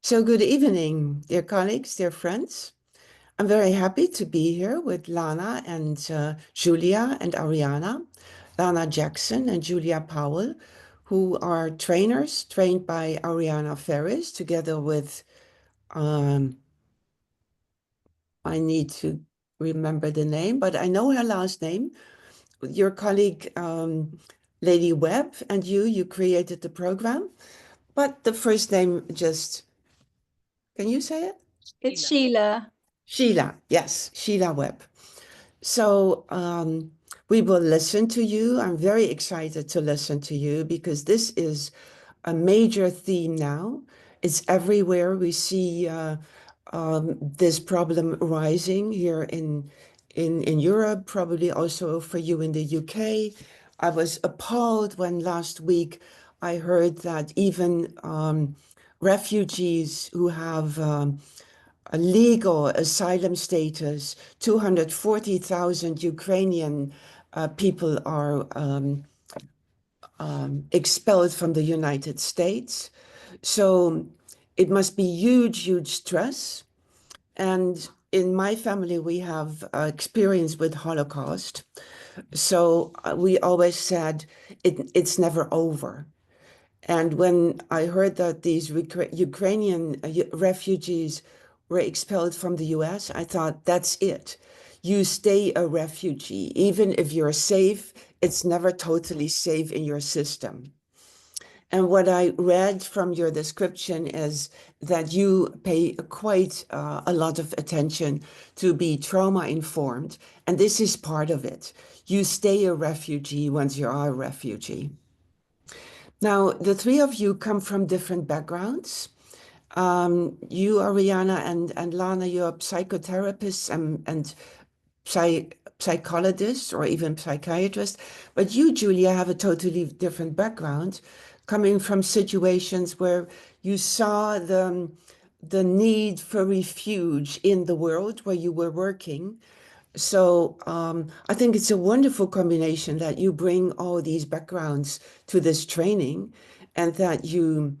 So good evening, dear colleagues, dear friends. I'm very happy to be here with Lana and Julia and Ariana, Lana Jackson and Julia Powell, who are trainers trained by Ariana Faris, together with, um, I need to remember the name, but I know her last name, your colleague, Lady Webb, and you created the program, but the first name just, can you say it? It's Sheila. Sheila, yes, Sheila Webb. So we will listen to you. I'm very excited to listen to you because this is a major theme now. It's everywhere. We see this problem rising here in Europe, probably also for you in the UK. I was appalled when last week I heard that even refugees who have a legal asylum status, 240,000 Ukrainian people are expelled from the United States. So it must be huge, huge stress. And in my family, we have experience with Holocaust. So we always said it's never over. And when I heard that these Ukrainian refugees were expelled from the US, I thought, that's it. You stay a refugee. Even if you're safe, it's never totally safe in your system. And what I read from your description is that you pay quite a lot of attention to be trauma informed. And this is part of it. You stay a refugee once you are a refugee. Now, the three of you come from different backgrounds. You, Ariana, and Lana, you're psychotherapists and psychologists or even psychiatrists. But you, Julia, have a totally different background, coming from situations where you saw the need for refuge in the world where you were working. So I think it's a wonderful combination that you bring all these backgrounds to this training and that you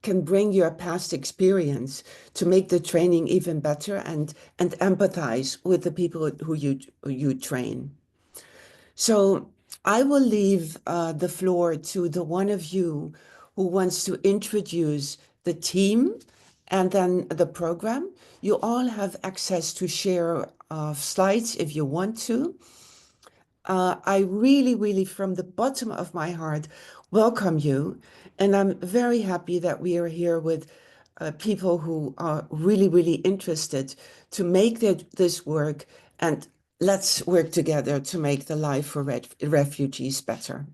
can bring your past experience to make the training even better and empathize with the people who you train. So I will leave the floor to the one of you who wants to introduce the team and then the program. You all have access to share slides if you want to. I really, really, from the bottom of my heart, welcome you. And I'm very happy that we are here with people who are really, really interested to make this work. And let's work together to make the life for refugees better.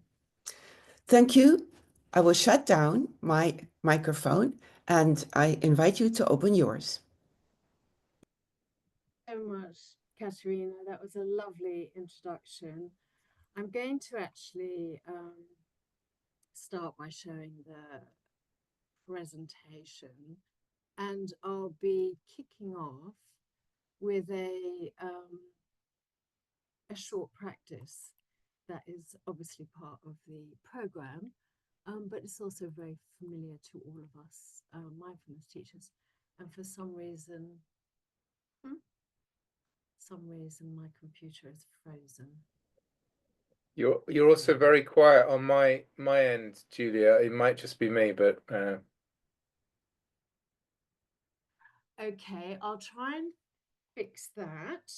Thank you. I will shut down my microphone and I invite you to open yours. So much, Katerina. That was a lovely introduction. I'm going to actually start by showing the presentation, and I'll be kicking off with a short practice that is obviously part of the program, but it's also very familiar to all of us mindfulness teachers. And for some reason my computer is frozen. You're also very quiet on my end, Julia. It might just be me, but okay, I'll try and fix that.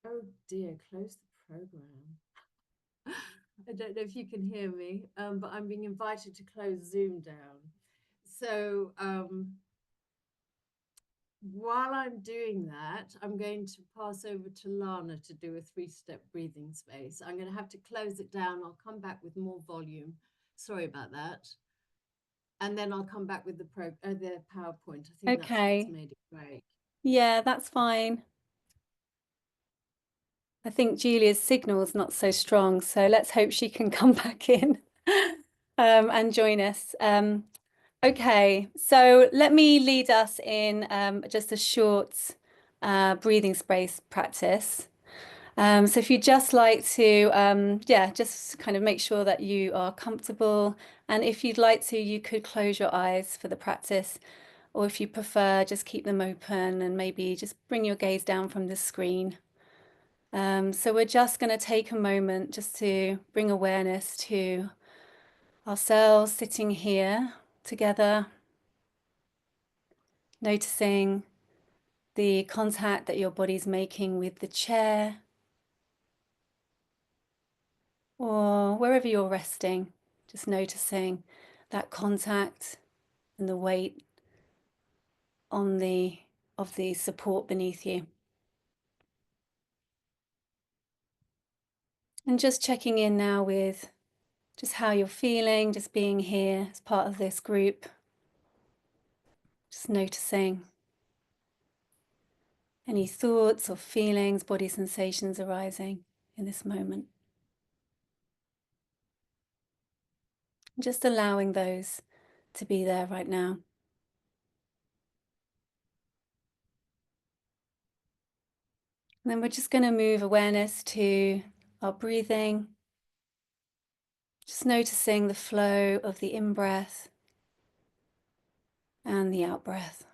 Oh dear, close the program. I don't know if you can hear me, but I'm being invited to close Zoom down. So while I'm doing that, I'm going to pass over to Lana to do a 3-step breathing space. I'm going to have to close it down. I'll come back with more volume. Sorry about that. And then I'll come back with the PowerPoint. I think that's what's made it break. Yeah, that's fine. I think Julia's signal is not so strong, so let's hope she can come back in and join us. Okay, so let me lead us in just a short breathing space practice. So if you'd just like to, yeah, just kind of make sure that you are comfortable. And if you'd like to, you could close your eyes for the practice. Or if you prefer, just keep them open and maybe just bring your gaze down from the screen. So we're just going to take a moment just to bring awareness to ourselves sitting here together, noticing the contact that your body's making with the chair or wherever you're resting, just noticing that contact and the weight on the support beneath you. And just checking in now with just how you're feeling, just being here as part of this group. Just noticing any thoughts or feelings, body sensations arising in this moment. Just allowing those to be there right now. And then we're just going to move awareness to our breathing. Just noticing the flow of the in-breath and the out-breath.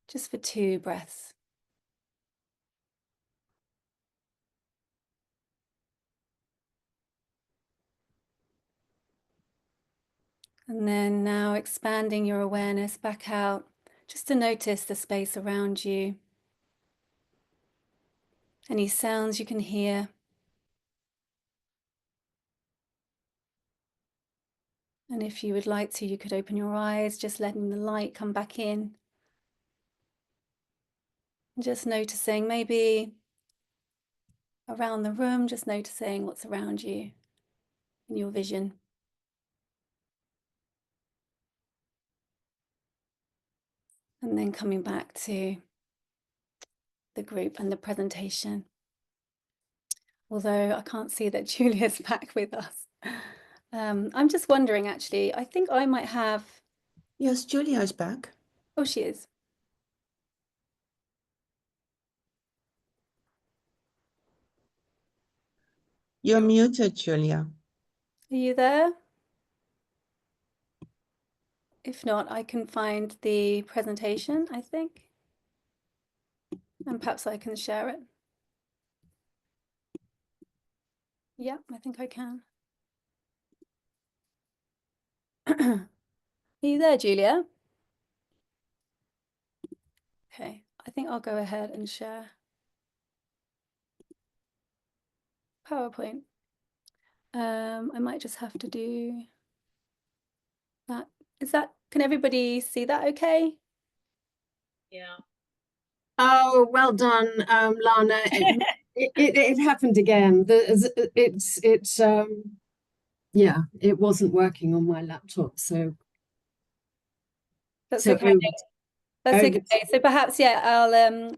Just for 2 breaths. And then now expanding your awareness back out, just to notice the space around you. Any sounds you can hear. And if you would like to, you could open your eyes, just letting the light come back in. Just noticing maybe around the room, just noticing what's around you in your vision. And then coming back to the group and the presentation. Although I can't see that Julia's back with us. I'm just wondering, actually, I think I might have... Yes, Julia is back. Oh, she is. You're muted, Julia. Are you there? If not, I can find the presentation, I think. And perhaps I can share it. Yeah, I think I can. Are you there, Julia? Okay, I think I'll go ahead and share PowerPoint. I might just have to do that. Can everybody see that okay? Yeah. Oh, well done, Lana. It happened again. Yeah, it wasn't working on my laptop, so That's so okay. That's over okay. So perhaps, yeah,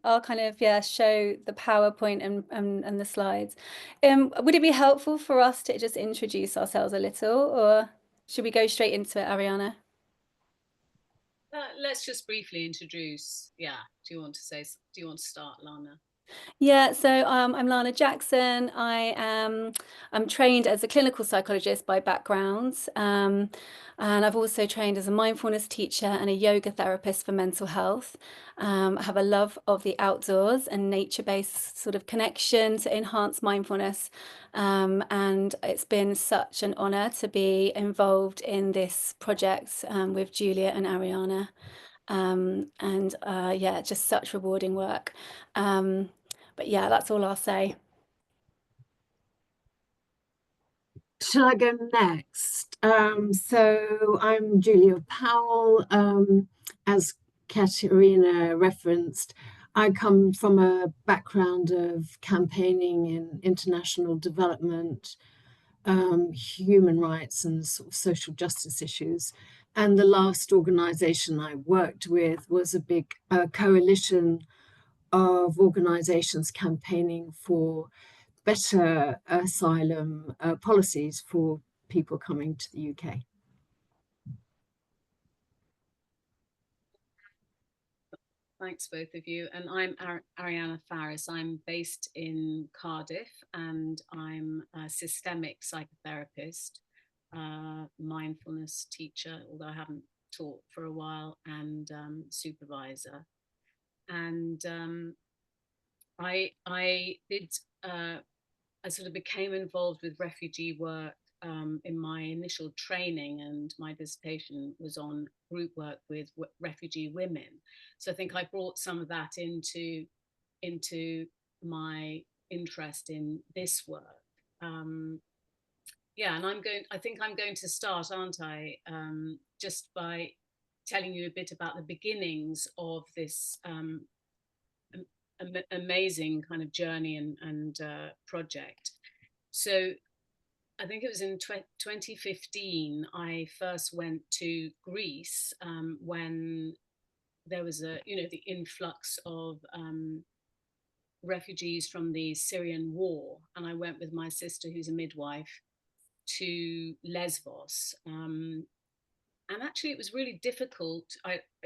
I'll kind of, yeah, show the PowerPoint and the slides. Would it be helpful for us to just introduce ourselves a little, or should we go straight into it, Ariana? Let's just briefly introduce. Yeah. Do you want to start, Lana? Yeah, so I'm Lana Jackson. I'm trained as a clinical psychologist by background, and I've also trained as a mindfulness teacher and a yoga therapist for mental health. I have a love of the outdoors and nature-based sort of connection to enhance mindfulness, and it's been such an honor to be involved in this project with Julia and Ariana. Yeah, just such rewarding work. But yeah, that's all I'll say. Shall I go next? So I'm Julia Powell. As Katerina referenced, I come from a background of campaigning in international development, human rights and sort of social justice issues. And the last organization I worked with was a big coalition of organizations campaigning for better asylum policies for people coming to the UK. Thanks, both of you. And I'm Ariana Faris. I'm based in Cardiff, and I'm a systemic psychotherapist, mindfulness teacher, although I haven't taught for a while, and supervisor. And I did I sort of became involved with refugee work in my initial training, and my dissertation was on group work with refugee women. So I think I brought some of that into my interest in this work. Yeah, and I think I'm going to start, aren't I, just by telling you a bit about the beginnings of this amazing kind of journey and project. So I think it was in 2015 I first went to Greece when there was the influx of refugees from the Syrian war, and I went with my sister, who's a midwife, to Lesbos. And actually, it was really difficult.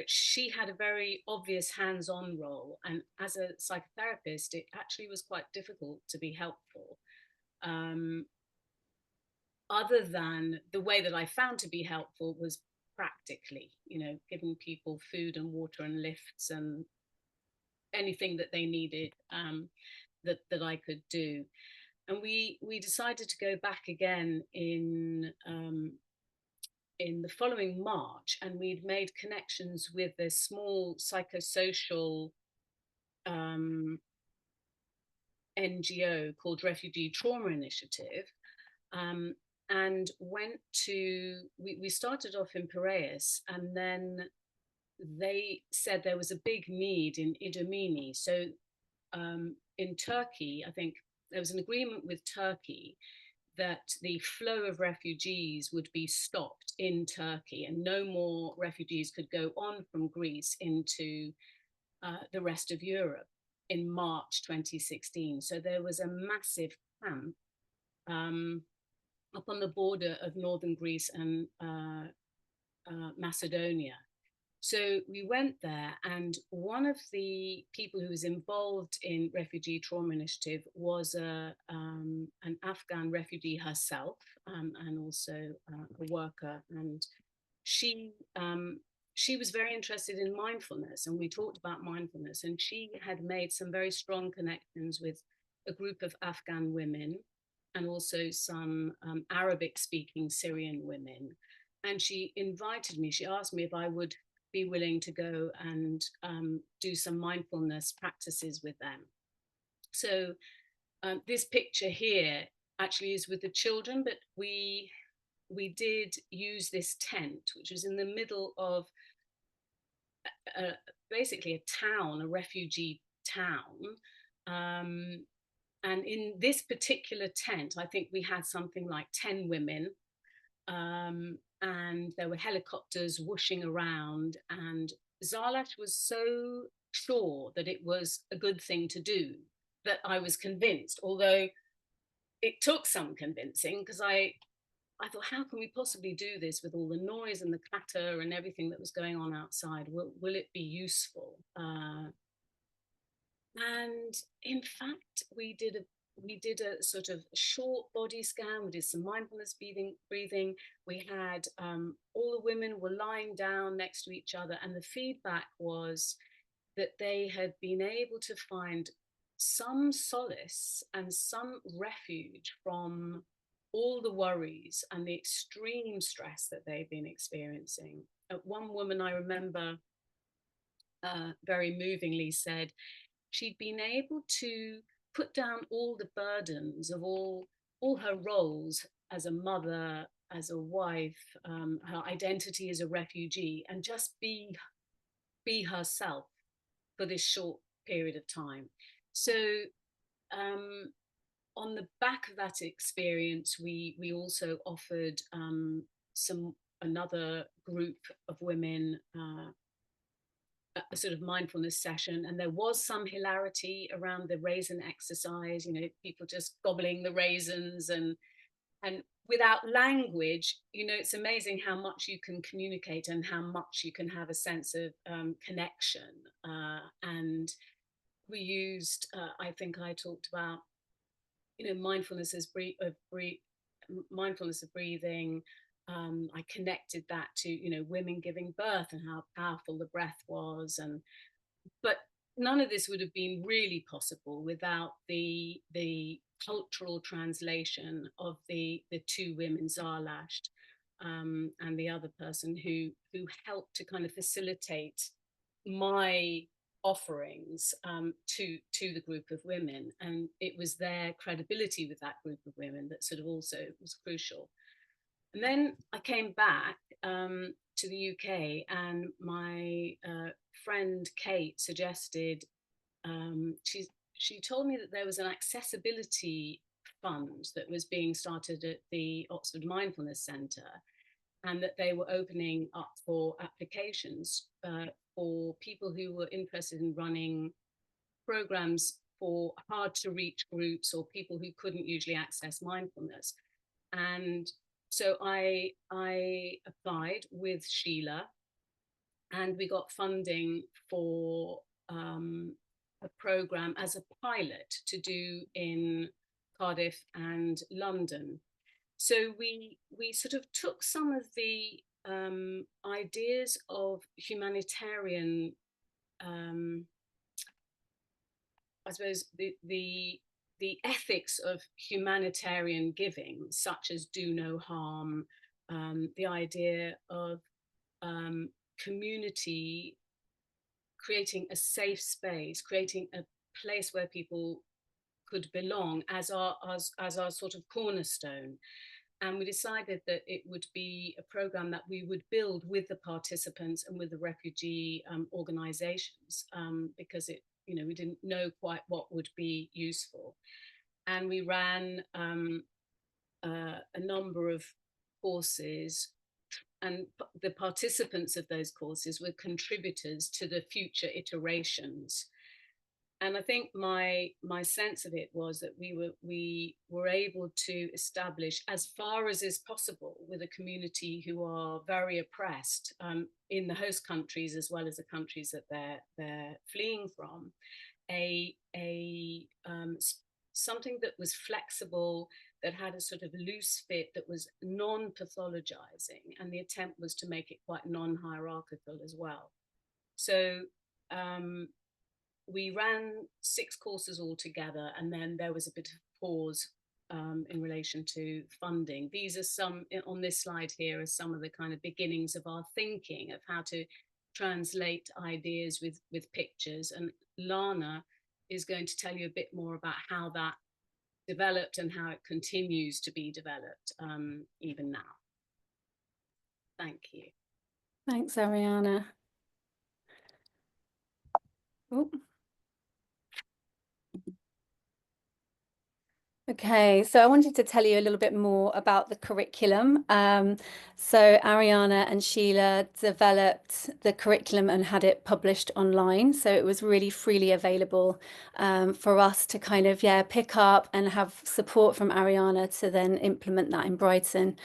She had a very obvious hands-on role, and as a psychotherapist, it actually was quite difficult to be helpful. Other than the way that I found to be helpful was practically, giving people food and water and lifts and anything that they needed that I could do. And we decided to go back again in the following March, and we'd made connections with a small psychosocial NGO called Refugee Trauma Initiative, and we started off in Piraeus, and then they said there was a big need in Idomeni. So in Turkey, I think there was an agreement with Turkey that the flow of refugees would be stopped in Turkey, and no more refugees could go on from Greece into the rest of Europe in March 2016. So there was a massive camp up on the border of northern Greece and Macedonia. So we went there, and one of the people who was involved in Refugee Trauma Initiative was an Afghan refugee herself, and also a worker. And she was very interested in mindfulness, and we talked about mindfulness. And she had made some very strong connections with a group of Afghan women, and also some Arabic-speaking Syrian women. And she invited me. She asked me if I would be willing to go and do some mindfulness practices with them. So this picture here actually is with the children, but we did use this tent, which was in the middle of basically a town, a refugee town. And in this particular tent, I think we had something like 10 women, and there were helicopters whooshing around, and Zalash was so sure that it was a good thing to do that I was convinced, although it took some convincing, because I thought, how can we possibly do this with all the noise and the clatter and everything that was going on outside? Will it be useful? And in fact, we did a sort of short body scan. We did some mindfulness breathing. We had all the women were lying down next to each other, and the feedback was that they had been able to find some solace and some refuge from all the worries and the extreme stress that they've been experiencing. One woman I remember very movingly said she'd been able to put down all the burdens of all her roles as a mother, as a wife, her identity as a refugee, and just be herself for this short period of time. So on the back of that experience, we also offered another group of women a sort of mindfulness session, and there was some hilarity around the raisin exercise, people just gobbling the raisins, and without language, you know, it's amazing how much you can communicate and how much you can have a sense of connection. And we used, I think I talked about, you know, mindfulness of breathing. I connected that to, you know, women giving birth and how powerful the breath was, but none of this would have been really possible without the cultural translation of the two women, Zarlasht, and the other person who helped to kind of facilitate my offerings to the group of women. And it was their credibility with that group of women that sort of also was crucial. And then I came back to the UK, and my friend Kate suggested, she told me that there was an accessibility fund that was being started at the Oxford Mindfulness Centre, and that they were opening up for applications for people who were interested in running programs for hard to reach groups or people who couldn't usually access mindfulness. And so I applied with Sheila, and we got funding for a program as a pilot to do in Cardiff and London. So we sort of took some of the ideas of humanitarian, I suppose the ethics of humanitarian giving, such as do no harm, the idea of community, creating a safe space, creating a place where people could belong as our sort of cornerstone. And we decided that it would be a program that we would build with the participants and with the refugee organizations, because it, you know, we didn't know quite what would be useful. And we ran a number of courses, and the participants of those courses were contributors to the future iterations. And I think my sense of it was that we were able to establish, as far as is possible, with a community who are very oppressed in the host countries as well as the countries that they're fleeing from, something that was flexible, that had a sort of loose fit, that was non-pathologizing, and the attempt was to make it quite non-hierarchical as well. So we ran 6 courses altogether, and then there was a bit of pause in relation to funding. These are some, on this slide here, are some of the kind of beginnings of our thinking of how to translate ideas with pictures. And Lana is going to tell you a bit more about how that developed and how it continues to be developed even now. Thank you. Thanks, Ariana. Oh. Okay, so I wanted to tell you a little bit more about the curriculum. So Ariana and Sheila developed the curriculum and had it published online. So it was really freely available for us to kind of, pick up and have support from Ariana to then implement that in Brighton.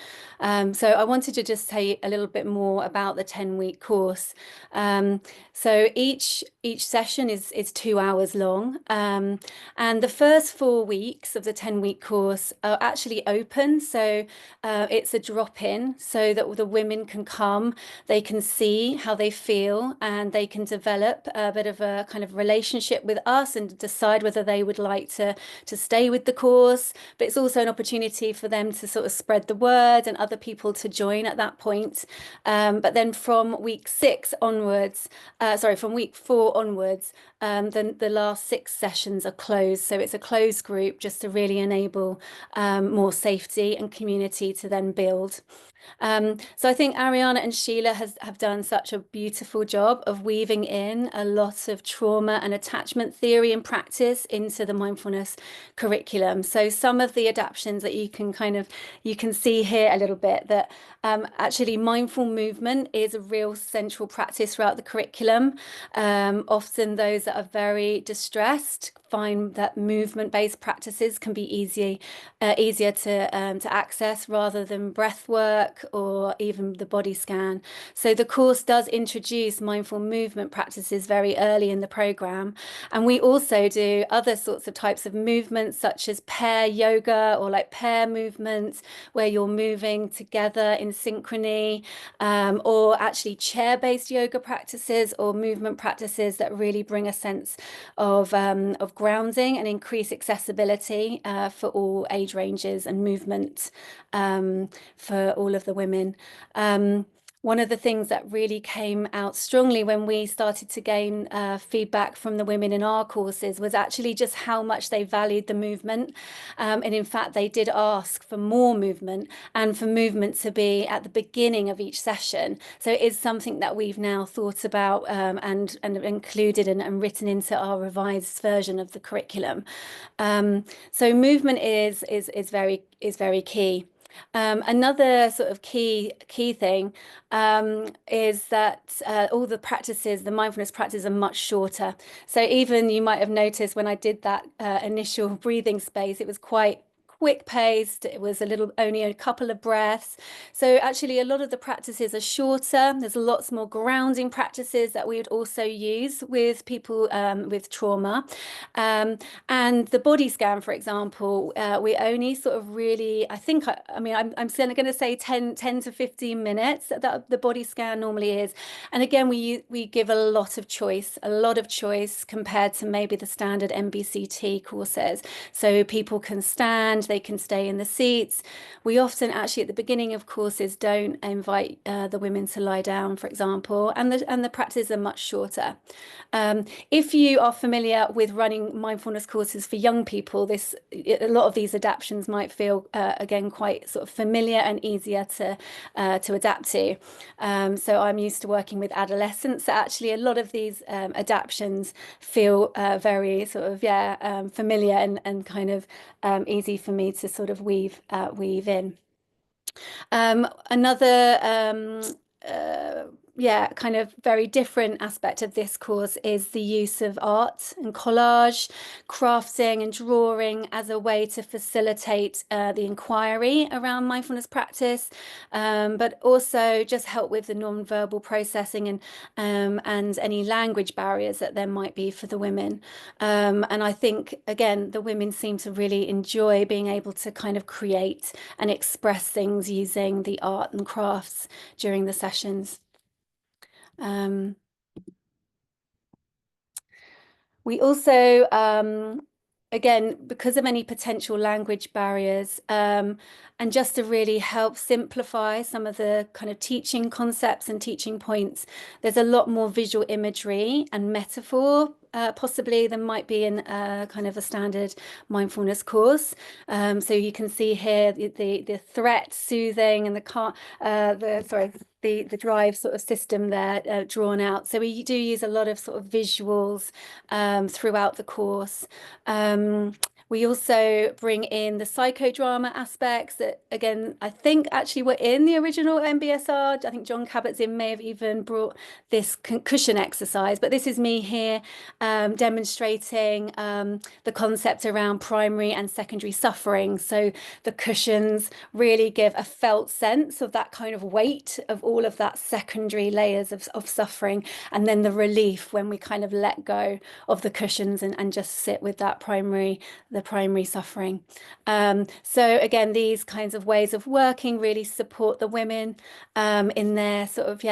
So I wanted to just tell you a little bit more about the 10-week course. So each session is 2 hours long. And the first 4 weeks of the 10-week course are actually open. So it's a drop-in so that the women can come, they can see how they feel, and they can develop a bit of a kind of relationship with us and decide whether they would like to stay with the course. But it's also an opportunity for them to sort of spread the word and other people to join at that point. But then from week 6 onwards, from week 4 onwards, then the last 6 sessions are closed. So it's a closed group just to really enable more safety and community to then build. So I think Ariana and Sheila have done such a beautiful job of weaving in a lot of trauma and attachment theory and practice into the mindfulness curriculum. So some of the adaptations that you can see here a little bit, that actually mindful movement is a real central practice throughout the curriculum. Often those that are very distressed find that movement-based practices can be easier to access rather than breath work or even the body scan. So the course does introduce mindful movement practices very early in the program. And we also do other sorts of types of movements, such as pair yoga or like pair movements, where you're moving together in synchrony, or actually chair-based yoga practices or movement practices that really bring a sense of grounding and increase accessibility for all age ranges and movement for all of the women. One of the things that really came out strongly when we started to gain feedback from the women in our courses was actually just how much they valued the movement. And in fact, they did ask for more movement and for movement to be at the beginning of each session. So it is something that we've now thought about and included and written into our revised version of the curriculum. So movement is very key. Another sort of key thing is that all the practices, the mindfulness practices, are much shorter. So even you might have noticed when I did that initial breathing space, it was quite quick paced. It was only a couple of breaths. So actually a lot of the practices are shorter. There's lots more grounding practices that we would also use with people with trauma. And the body scan, for example, we only sort of really, I'm going to say 10 to 15 minutes that the body scan normally is. And again, we give a lot of choice compared to maybe the standard MBCT courses. So people can stand, they can stay in the seats. We often actually at the beginning of courses don't invite the women to lie down, for example, and the practices are much shorter. If you are familiar with running mindfulness courses for young people, a lot of these adaptations might feel again quite sort of familiar and easier to adapt to. So I'm used to working with adolescents. So actually a lot of these adaptations feel very sort of familiar and kind of easy for me to sort of weave in. Another kind of very different aspect of this course is the use of art and collage, crafting and drawing as a way to facilitate the inquiry around mindfulness practice, but also just help with the non-verbal processing and any language barriers that there might be for the women. And I think, again, the women seem to really enjoy being able to kind of create and express things using the art and crafts during the sessions. We also, again, because of any potential language barriers, and just to really help simplify some of the kind of teaching concepts and teaching points, there's a lot more visual imagery and metaphor possibly than might be in kind of a standard mindfulness course. So you can see here the threat soothing and the drive sort of system there drawn out. So we do use a lot of sort of visuals throughout the course. We also bring in the psychodrama aspects that, again, I think actually were in the original MBSR. I think John Kabat-Zinn may have even brought this cushion exercise, but this is me here demonstrating the concept around primary and secondary suffering. So the cushions really give a felt sense of that kind of weight of all of that secondary layers of suffering, and then the relief when we kind of let go of the cushions and just sit with that primary suffering. So again, these kinds of ways of working really support the women in their sort of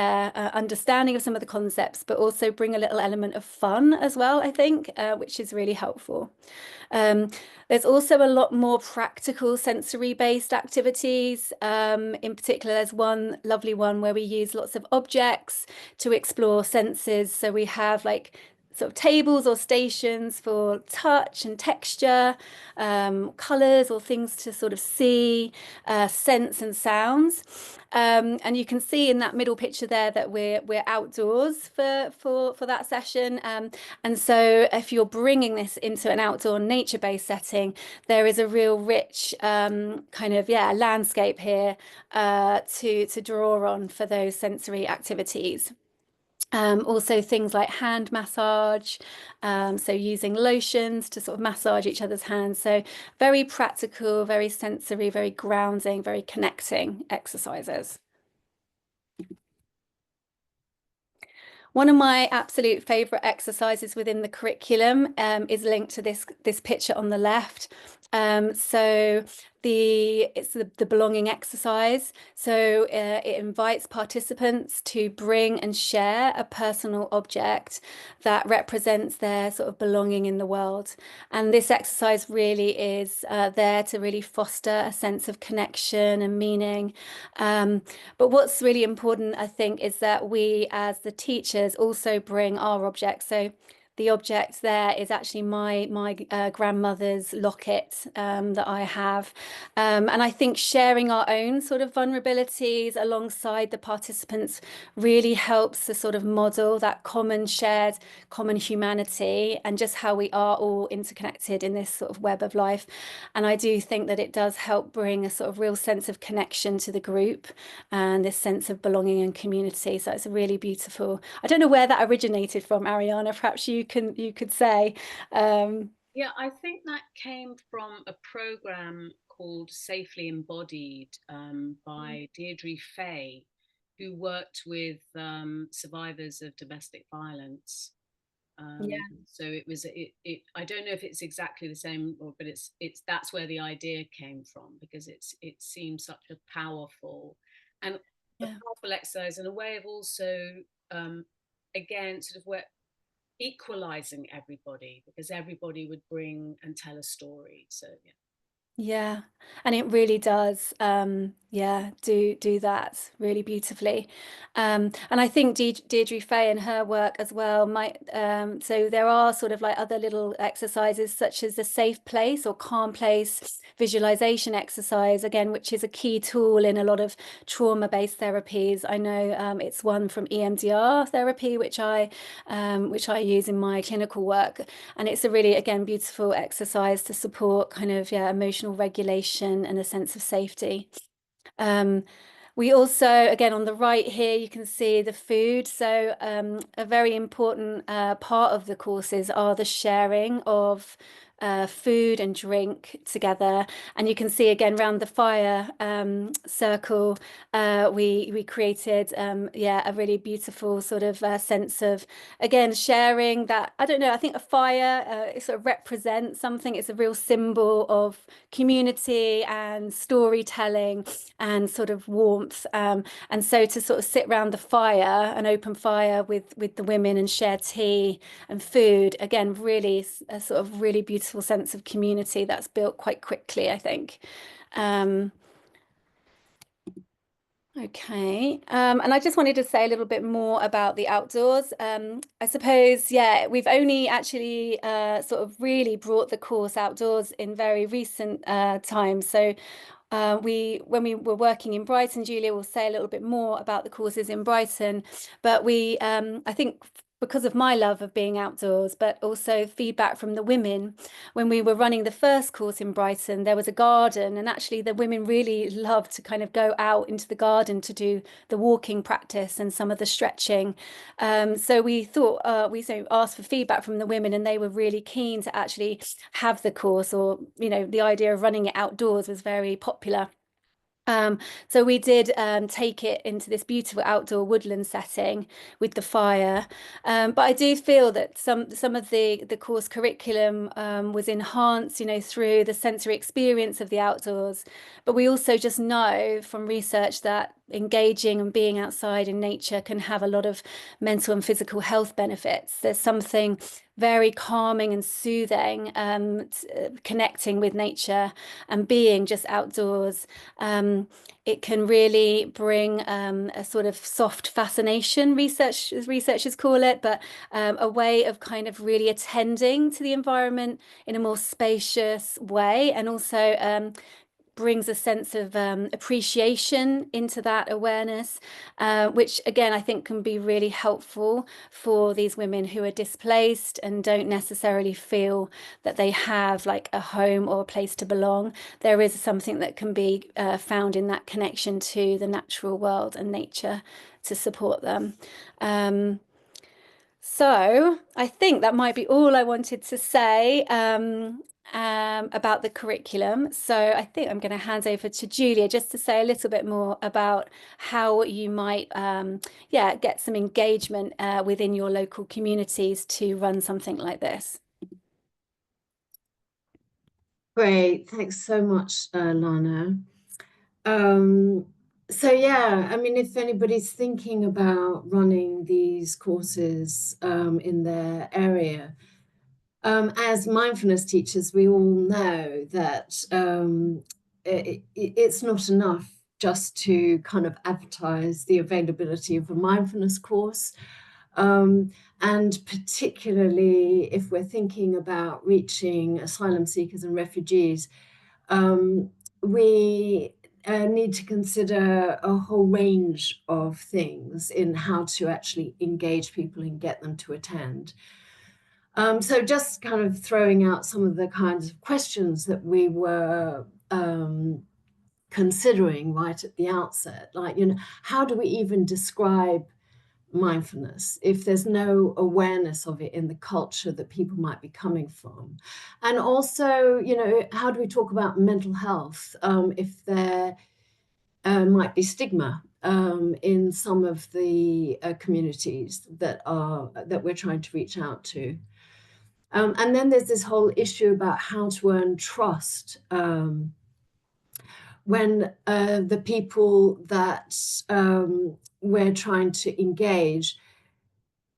understanding of some of the concepts, but also bring a little element of fun as well, I think, which is really helpful. There's also a lot more practical sensory-based activities. In particular, there's one lovely one where we use lots of objects to explore senses. So we have like sort of tables or stations for touch and texture, colours or things to sort of see, scents and sounds. And you can see in that middle picture there that we're outdoors for that session. And so if you're bringing this into an outdoor nature-based setting, there is a real rich kind of landscape here to draw on for those sensory activities. Also things like hand massage, so using lotions to sort of massage each other's hands. So very practical, very sensory, very grounding, very connecting exercises. One of my absolute favourite exercises within the curriculum is linked to this picture on the left. So it's the belonging exercise. So it invites participants to bring and share a personal object that represents their sort of belonging in the world. And this exercise really is there to really foster a sense of connection and meaning. But what's really important, I think, is that we as the teachers also bring our objects. So the object there is actually my grandmother's locket that I have. And I think sharing our own sort of vulnerabilities alongside the participants really helps to sort of model that common humanity and just how we are all interconnected in this sort of web of life. And I do think that it does help bring a sort of real sense of connection to the group and this sense of belonging and community. So it's really beautiful. I don't know where that originated from, Ariana. Perhaps you could say. Yeah, I think that came from a program called Safely Embodied by Deirdre Fay, who worked with survivors of domestic violence. So it was I don't know if it's exactly the same, but that's where the idea came from, because it seems such a powerful exercise, and a way of also again sort of where equalizing everybody, because everybody would bring and tell a story. So yeah, and it really does do that really beautifully. And I think Deirdre Fay and her work as well might so there are sort of like other little exercises such as the safe place or calm place visualization exercise, again, which is a key tool in a lot of trauma-based therapies. I know it's one from EMDR therapy, which I use in my clinical work, and it's a really, again, beautiful exercise to support kind of emotional regulation and a sense of safety. We also, again, on the right here, you can see the food. So a very important part of the courses are the sharing of food and drink together. And you can see again around the fire circle, we created a really beautiful sort of sense of, again, sharing that. I don't know, I think a fire it sort of represents something. It's a real symbol of community and storytelling and sort of warmth. And so to sort of sit around the fire, an open fire with the women, and share tea and food, again, really a sort of really beautiful sense of community that's built quite quickly, I think. Okay, and I just wanted to say a little bit more about the outdoors. I suppose, we've only actually sort of really brought the course outdoors in very recent times. So when we were working in Brighton, Julia will say a little bit more about the courses in Brighton, but we, I think, because of my love of being outdoors, but also feedback from the women. When we were running the first course in Brighton, there was a garden, and actually the women really loved to kind of go out into the garden to do the walking practice and some of the stretching. So we thought, we asked for feedback from the women, and they were really keen to actually have the course, or, you know, the idea of running it outdoors was very popular. So we did take it into this beautiful outdoor woodland setting with the fire, but I do feel that some of the course curriculum was enhanced, you know, through the sensory experience of the outdoors. But we also just know from research that engaging and being outside in nature can have a lot of mental and physical health benefits. There's something very calming and soothing, connecting with nature and being just outdoors. It can really bring a sort of soft fascination, researchers call it, but a way of kind of really attending to the environment in a more spacious way, and also brings a sense of appreciation into that awareness, which again I think can be really helpful for these women who are displaced and don't necessarily feel that they have like a home or a place to belong. There is something that can be found in that connection to the natural world and nature to support them. So I think that might be all I wanted to say about the curriculum. So I think I'm going to hand over to Julia just to say a little bit more about how you might get some engagement within your local communities to run something like this. Great, thanks so much, Lana. So yeah, I mean, if anybody's thinking about running these courses in their area, as mindfulness teachers, we all know that it's not enough just to kind of advertise the availability of a mindfulness course. And particularly if we're thinking about reaching asylum seekers and refugees, we need to consider a whole range of things in how to actually engage people and get them to attend. So just kind of throwing out some of the kinds of questions that we were considering right at the outset, like, you know, how do we even describe mindfulness if there's no awareness of it in the culture that people might be coming from? And also, you know, how do we talk about mental health if there might be stigma in some of the communities that we're trying to reach out to? And then there's this whole issue about how to earn trust when the people that we're trying to engage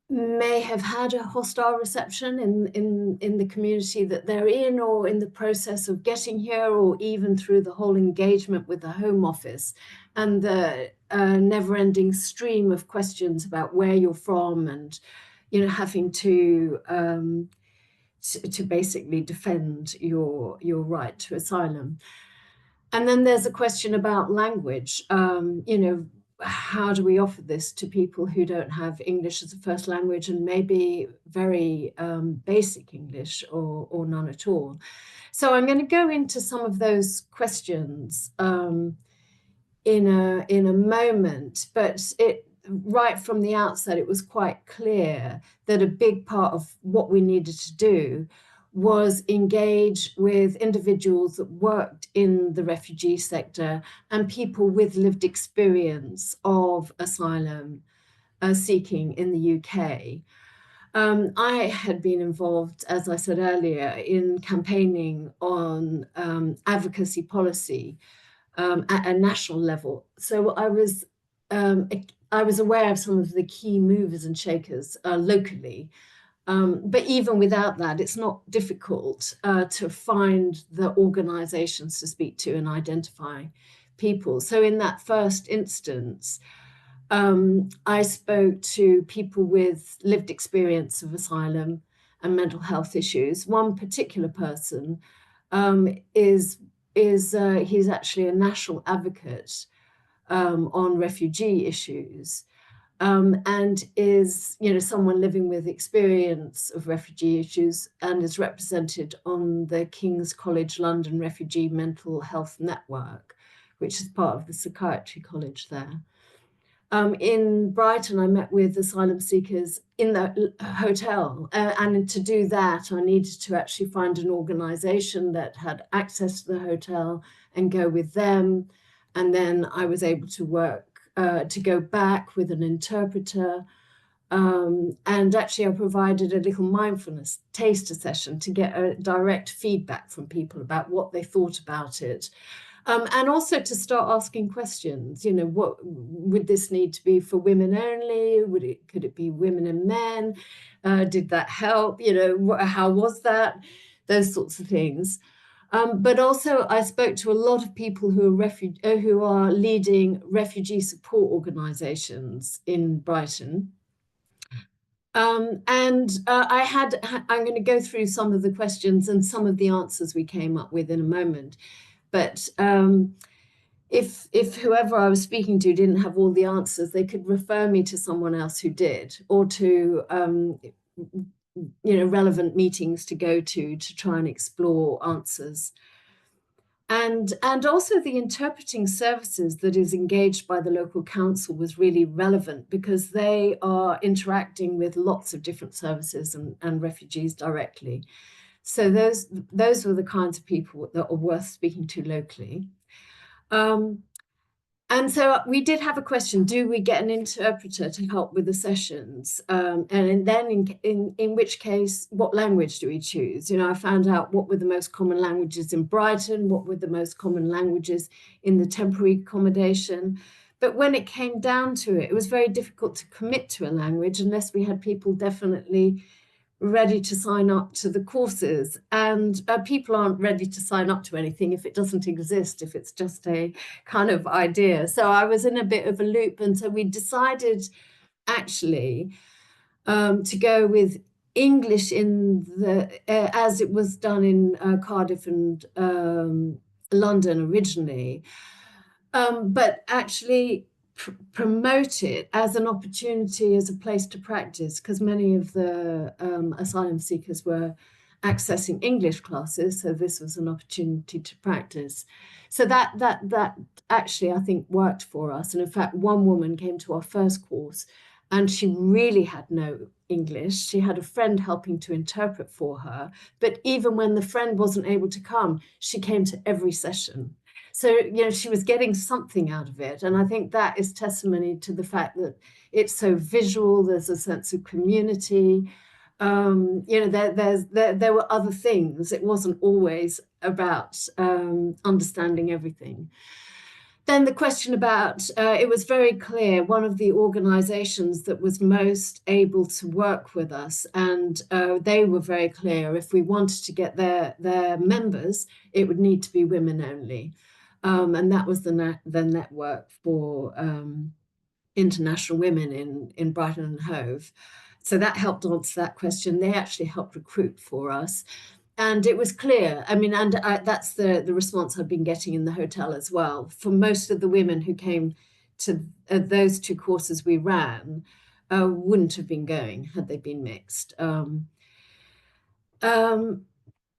may have had a hostile reception in the community that they're in, or in the process of getting here, or even through the whole engagement with the Home Office and the never-ending stream of questions about where you're from, and, you know, having to basically defend your right to asylum. And then there's a question about language. You know, how do we offer this to people who don't have English as a first language, and maybe very basic English or none at all? So I'm going to go into some of those questions in a moment, but right from the outset, it was quite clear that a big part of what we needed to do was engage with individuals that worked in the refugee sector and people with lived experience of asylum seeking in the UK. I had been involved, as I said earlier, in campaigning on advocacy policy at a national level. So I was aware of some of the key movers and shakers locally. But even without that, it's not difficult to find the organizations to speak to and identify people. So in that first instance, I spoke to people with lived experience of asylum and mental health issues. One particular person he's actually a national advocate on refugee issues. And is, you know, someone living with experience of refugee issues, and is represented on the King's College London Refugee Mental Health Network, which is part of the Psychiatry College there. In Brighton, I met with asylum seekers in the hotel, and to do that, I needed to actually find an organization that had access to the hotel and go with them. And then I was able to work to go back with an interpreter. And actually I provided a little mindfulness taster session to get a direct feedback from people about what they thought about it. And also to start asking questions, you know, what would this need to be for women only? Could it be women and men? Did that help? You know, how was that? Those sorts of things. But also, I spoke to a lot of people who are leading refugee support organisations in Brighton. I'm going to go through some of the questions and some of the answers we came up with in a moment. But if whoever I was speaking to didn't have all the answers, they could refer me to someone else who did, or to you know, relevant meetings to go to try and explore answers. And also the interpreting services that is engaged by the local council was really relevant, because they are interacting with lots of different services and refugees directly. So those were the kinds of people that are worth speaking to locally. And so we did have a question: do we get an interpreter to help with the sessions? And then in which case, what language do we choose? You know, I found out what were the most common languages in Brighton, what were the most common languages in the temporary accommodation. But when it came down to it, it was very difficult to commit to a language unless we had people definitely ready to sign up to the courses. And people aren't ready to sign up to anything if it doesn't exist, if it's just a kind of idea. So I was in a bit of a loop, and so we decided actually to go with English in the as it was done in Cardiff and London originally, but actually promote it as an opportunity, as a place to practice, because many of the asylum seekers were accessing English classes, so this was an opportunity to practice. So that actually, I think, worked for us. And in fact, one woman came to our first course and she really had no English. She had a friend helping to interpret for her, but even when the friend wasn't able to come, she came to every session. So, you know, she was getting something out of it. And I think that is testimony to the fact that it's so visual. There's a sense of community. You know, there were other things. It wasn't always about understanding everything. Then the question about, it was very clear, one of the organizations that was most able to work with us, and they were very clear, if we wanted to get their members, it would need to be women only. And that was the network for international women in Brighton and Hove. So that helped answer that question. They actually helped recruit for us. And it was clear, I mean, that's the response I've been getting in the hotel as well. For most of the women who came to those two courses we ran, wouldn't have been going had they been mixed.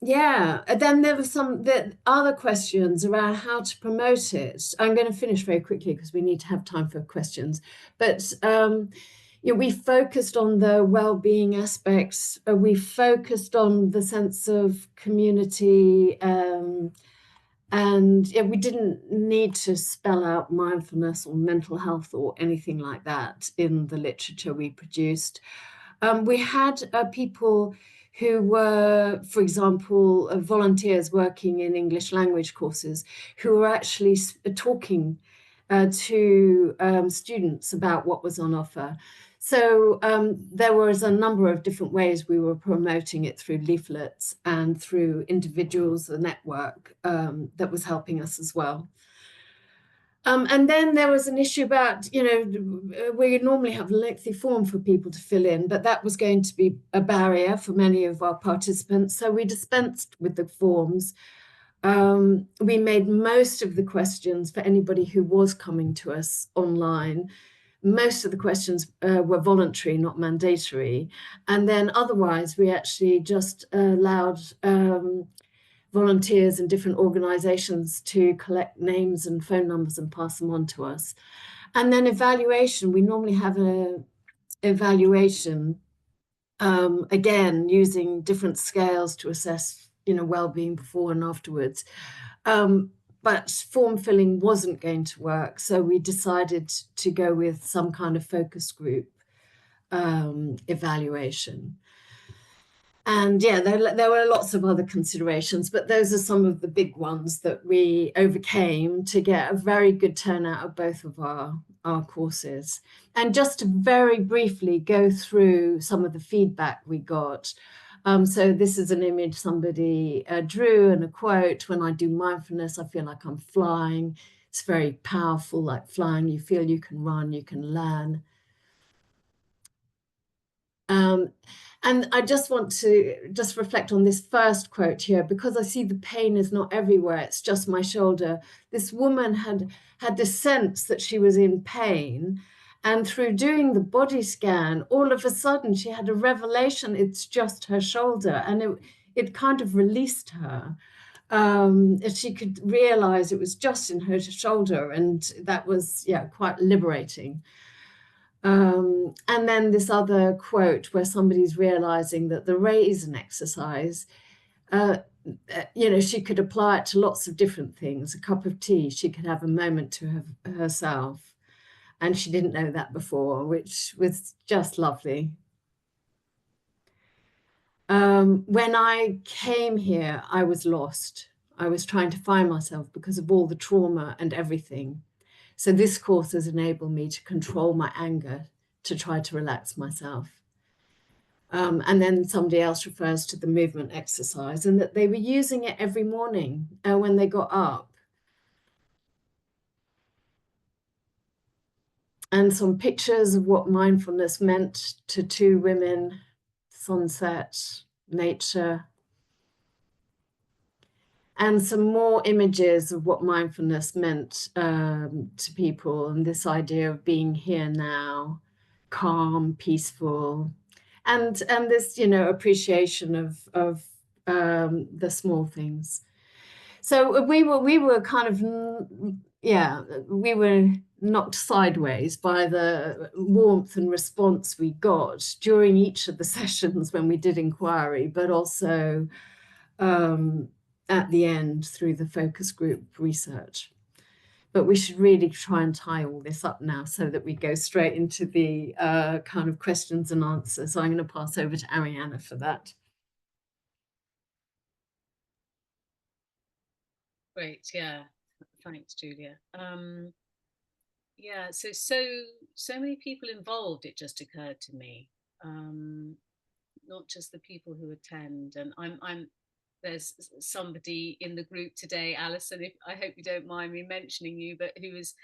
Yeah, and then there were the other questions around how to promote it. I'm going to finish very quickly because we need to have time for questions. But you know, we focused on the well-being aspects. We focused on the sense of community, and yeah, we didn't need to spell out mindfulness or mental health or anything like that in the literature we produced. We had people who were, for example, volunteers working in English language courses who were actually talking to students about what was on offer. So there was a number of different ways we were promoting it, through leaflets and through individuals, the network that was helping us as well. And then there was an issue about, you know, we normally have a lengthy form for people to fill in, but that was going to be a barrier for many of our participants. So we dispensed with the forms. We made most of the questions for anybody who was coming to us online. Most of the questions were voluntary, not mandatory. And then otherwise, we actually just allowed volunteers and different organizations to collect names and phone numbers and pass them on to us. And then evaluation, we normally have an evaluation, again, using different scales to assess, you know, well-being before and afterwards. But form filling wasn't going to work, so we decided to go with some kind of focus group evaluation. And yeah, there were lots of other considerations, but those are some of the big ones that we overcame to get a very good turnout of both of our courses. And just to very briefly go through some of the feedback we got. So this is an image somebody drew and a quote: "When I do mindfulness, I feel like I'm flying. It's very powerful, like flying. You feel you can run, you can learn." And I just want to just reflect on this first quote here, because I see the pain is not everywhere, it's just my shoulder. This woman had this sense that she was in pain, and through doing the body scan, all of a sudden she had a revelation, it's just her shoulder, and it kind of released her. She could realize it was just in her shoulder, and that was, yeah, quite liberating. And then this other quote where somebody's realizing that the raisin exercise, she could apply it to lots of different things. A cup of tea, she could have a moment to herself. And she didn't know that before, which was just lovely. When I came here, I was lost. I was trying to find myself because of all the trauma and everything. So this course has enabled me to control my anger, to try to relax myself. And then somebody else refers to the movement exercise, and that they were using it every morning when they got up. And some pictures of what mindfulness meant to two women: sunset, nature. And some more images of what mindfulness meant to people, and this idea of being here now, calm, peaceful, and this, appreciation of the small things. So we were kind of, we were knocked sideways by the warmth and response we got during each of the sessions when we did inquiry, but also at the end through the focus group research. But we should really try and tie all this up now so that we go straight into the kind of questions and answers. So I'm going to pass over to Ariana for that. Great, yeah. Thanks, Julia. Yeah, so many people involved, it just occurred to me. Not just the people who attend. And there's somebody in the group today, Alison, I hope you don't mind me mentioning you, but who is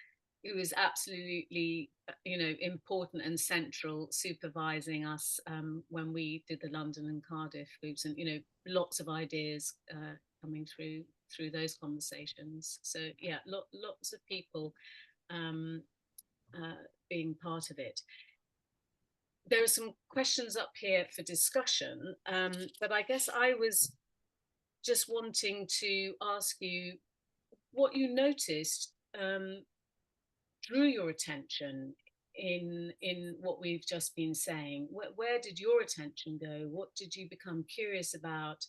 absolutely, important and central, supervising us when we did the London and Cardiff groups, and lots of ideas coming through those conversations. So yeah, lots of people being part of it. There are some questions up here for discussion, but I guess I was just wanting to ask you what you noticed drew your attention in what we've just been saying. Where did your attention go? What did you become curious about?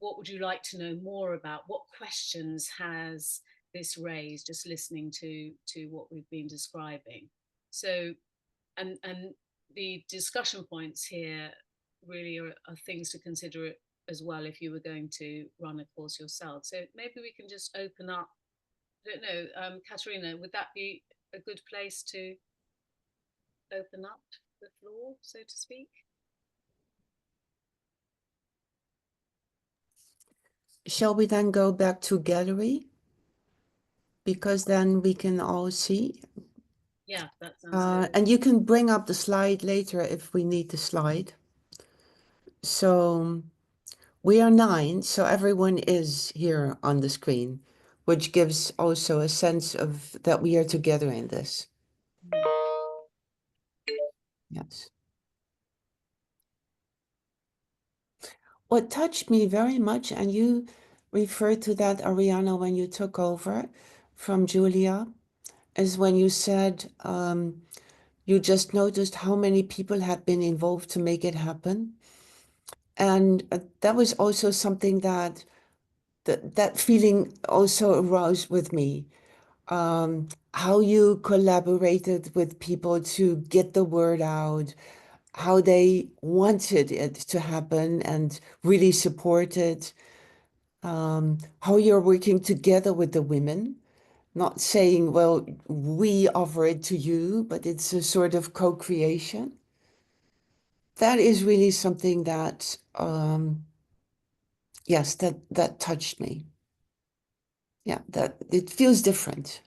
What would you like to know more about? What questions has this raised, just listening to what we've been describing? So, and the discussion points here really are things to consider as well if you were going to run a course yourself. So maybe we can just open up. I don't know, Katerina, would that be a good place to open up the floor, so to speak? Shall we then go back to gallery? Because then we can all see. Yeah, that sounds good. And you can bring up the slide later if we need the slide. So we are 9, so everyone is here on the screen, which gives also a sense of that we are together in this. Yes. What touched me very much, and you referred to that, Ariana, when you took over from Julia, is when you said you just noticed how many people had been involved to make it happen. And that was also something that feeling also arose with me. How you collaborated with people to get the word out, how they wanted it to happen and really supported, how you're working together with the women, not saying, well, we offer it to you, but it's a sort of co-creation. That is really something that, yes, that touched me. Yeah, that it feels different.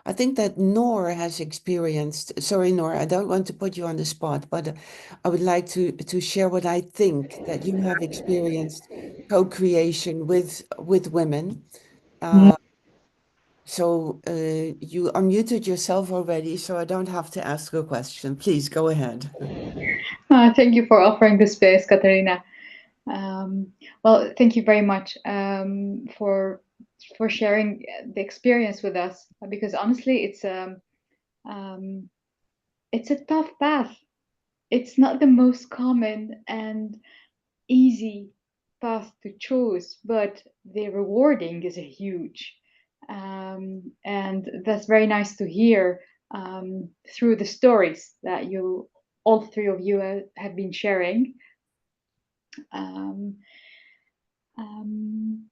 I think that Noor has experienced, sorry, Noor, I don't want to put you on the spot, but I would like to share what I think that you have experienced co-creation with women. So you unmuted yourself already, so I don't have to ask a question. Please go ahead. Thank you for offering the space, Katarina. Well, thank you very much for sharing the experience with us, because honestly, it's a tough path. It's not the most common and easy path to choose, but the rewarding is huge. And that's very nice to hear through the stories that all three of you have been sharing. Um, um,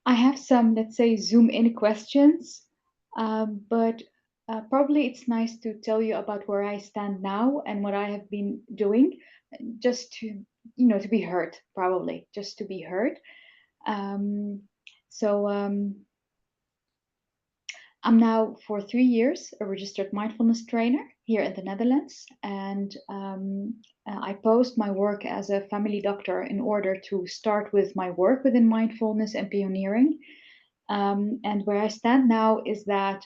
I have some, let's say, zoom in questions, but probably it's nice to tell you about where I stand now and what I have been doing, just to be heard, probably just to be heard. Um, so I'm now for 3 years a registered mindfulness trainer here in the Netherlands, and I post my work as a family doctor in order to start with my work within mindfulness and pioneering. And where I stand now is that,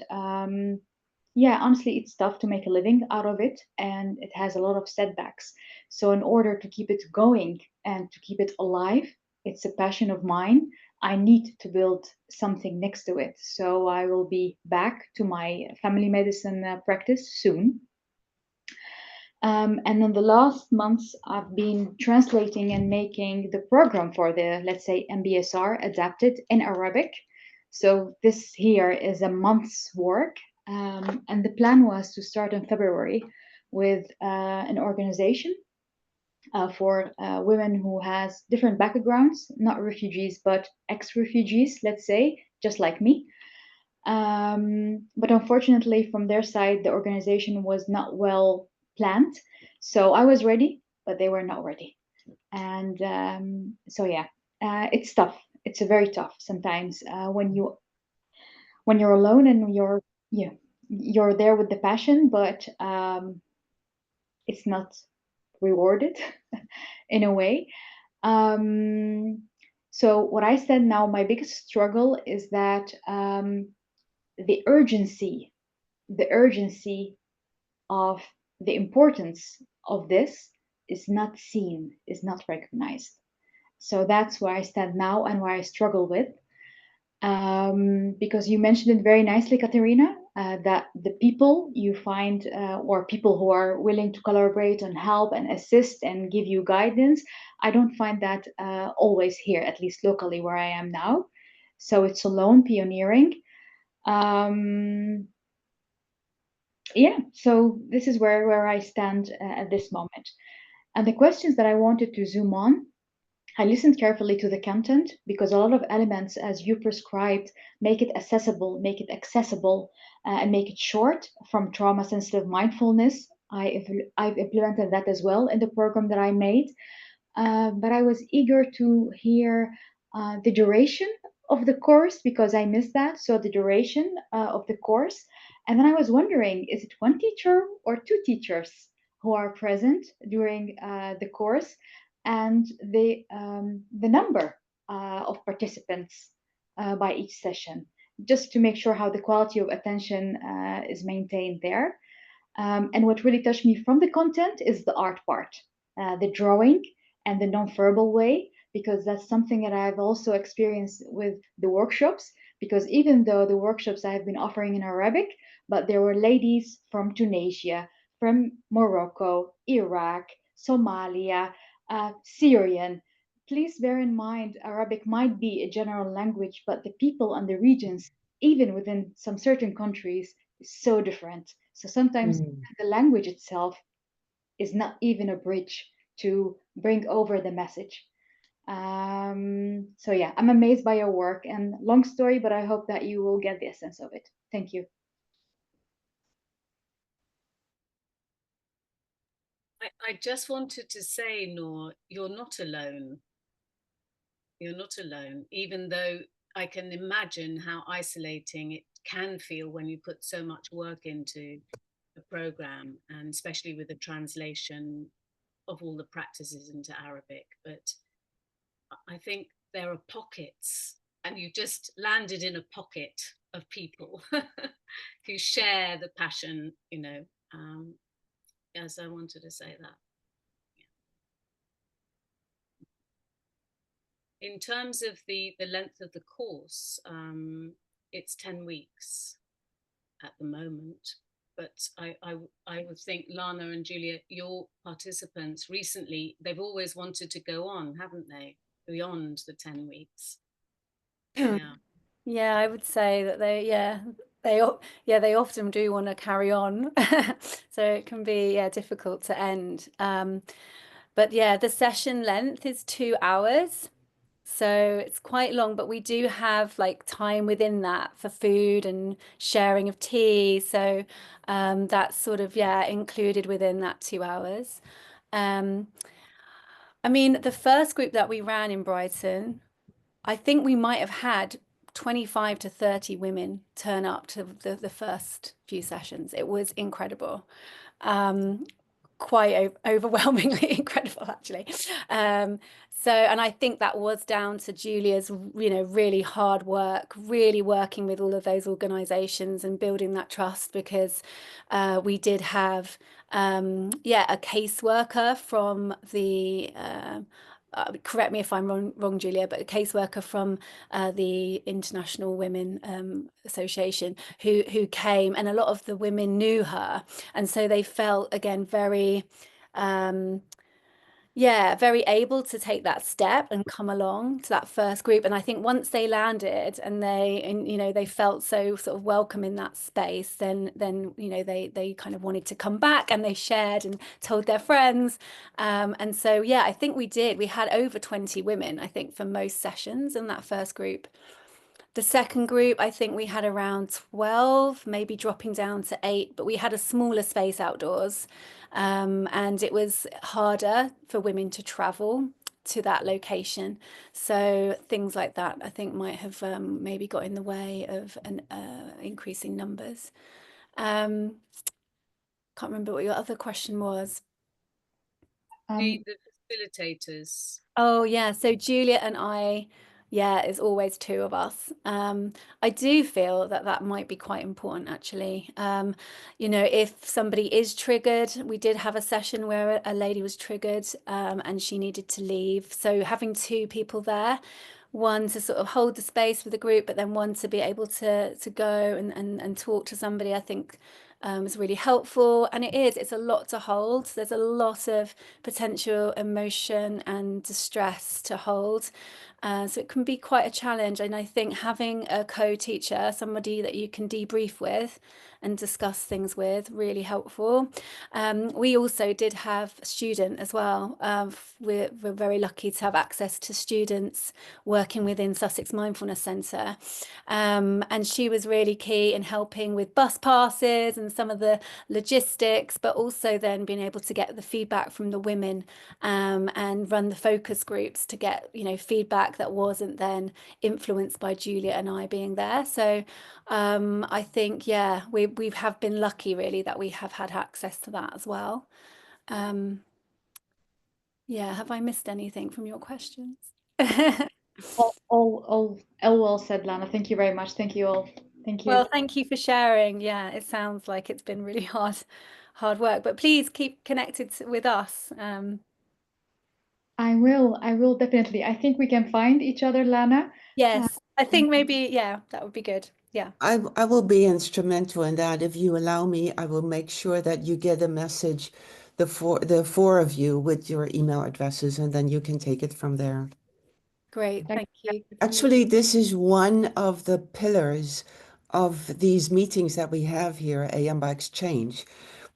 yeah, honestly, it's tough to make a living out of it, and it has a lot of setbacks. So, in order to keep it going and to keep it alive, it's a passion of mine. I need to build something next to it. So, I will be back to my family medicine practice soon. And in the last months, I've been translating and making the program for the, let's say, MBSR adapted in Arabic. So this here is a month's work. And the plan was to start in February with an organization for women who has different backgrounds, not refugees, but ex-refugees, let's say, just like me. But unfortunately, from their side, the organization was not well planned. So I was ready, but they were not ready. And so yeah, it's tough. It's a very tough sometimes when you're alone and you're there with the passion, but it's not rewarded in a way. So what I said now, my biggest struggle is that the urgency of the importance of this is not seen, is not recognized. So that's where I stand now and where I struggle with. Because you mentioned it very nicely, Katerina, that the people you find, or people who are willing to collaborate and help and assist and give you guidance, I don't find that always here, at least locally where I am now. So it's alone pioneering. Yeah, so this is where I stand at this moment. And the questions that I wanted to zoom on, I listened carefully to the content because a lot of elements, as you prescribed, make it accessible, and make it short from trauma sensitive mindfulness. I've implemented that as well in the program that I made. But I was eager to hear the duration of the course because I missed that. So the duration of the course. And then I was wondering, is it one teacher or two teachers who are present during the course, and the number of participants by each session, just to make sure how the quality of attention is maintained there. And what really touched me from the content is the art part, the drawing and the non-verbal way, because that's something that I've also experienced with the workshops. Because even though the workshops I have been offering in Arabic, but there were ladies from Tunisia, from Morocco, Iraq, Somalia, Syrian. Please bear in mind, Arabic might be a general language, but the people and the regions, even within some certain countries, is so different. So sometimes Mm. the language itself is not even a bridge to bring over the message. So yeah, I'm amazed by your work, and long story, but I hope that you will get the essence of it. Thank you. I just wanted to say, Noor, you're not alone. You're not alone, even though I can imagine how isolating it can feel when you put so much work into a program, and especially with the translation of all the practices into Arabic. But I think there are pockets, and you just landed in a pocket of people who share the passion, you know. Yes, I wanted to say that. In terms of the length of the course, it's 10 weeks at the moment. But I would think, Lana and Julia, your participants recently, they've always wanted to go on, haven't they? Beyond the 10 weeks. Yeah. Yeah, I would say that they often do want to carry on. So it can be difficult to end. But yeah, the session length is 2 hours. So it's quite long, but we do have like time within that for food and sharing of tea. So that's sort of, included within that 2 hours. Um, I mean, the first group that we ran in Brighton, I think we might have had 25 to 30 women turn up to the first few sessions. It was incredible. Quite overwhelmingly incredible, actually. And I think that was down to Julia's, really hard work, really working with all of those organizations and building that trust, because we did have, a caseworker from the correct me if I'm wrong, Julia, but a caseworker from the International Women Association who came, and a lot of the women knew her, and so they felt again very very able to take that step and come along to that first group. And I think once they landed and they felt so sort of welcome in that space, then they kind of wanted to come back, and they shared and told their friends. And so I think we had over 20 women, I think, for most sessions in that first group. The second group, I think we had around 12, maybe dropping down to 8, but we had a smaller space outdoors. And it was harder for women to travel to that location. So things like that, I think, might have maybe got in the way of increasing numbers. Can't remember what your other question was. The facilitators. Oh, yeah. So Julia and I, it's always two of us. I do feel that might be quite important, actually. If somebody is triggered, we did have a session where a lady was triggered, and she needed to leave. So having two people there, one to sort of hold the space for the group, but then one to be able to go and talk to somebody, I think is really helpful. And it's a lot to hold. There's a lot of potential emotion and distress to hold. So it can be quite a challenge. And I think having a co-teacher, somebody that you can debrief with and discuss things with, really helpful. We also did have a student as well. We're very lucky to have access to students working within Sussex Mindfulness Centre. And she was really key in helping with bus passes and some of the logistics, but also then being able to get the feedback from the women, and run the focus groups to get feedback that wasn't then influenced by Julia and I being there. So I think we have been lucky, really, that we have had access to that as well. Have I missed anything from your questions? all well said, Lana. Thank you very much. Thank you all. Thank you. Well, thank you for sharing. Yeah, it sounds like it's been really hard work, but please keep connected with us. I will definitely. I think we can find each other, Lana. Yes, I think maybe, that would be good. Yeah. I will be instrumental in that. If you allow me, I will make sure that you get a message, the four of you, with your email addresses, and then you can take it from there. Great, thank you. Actually, this is one of the pillars of these meetings that we have here at eamba Exchange.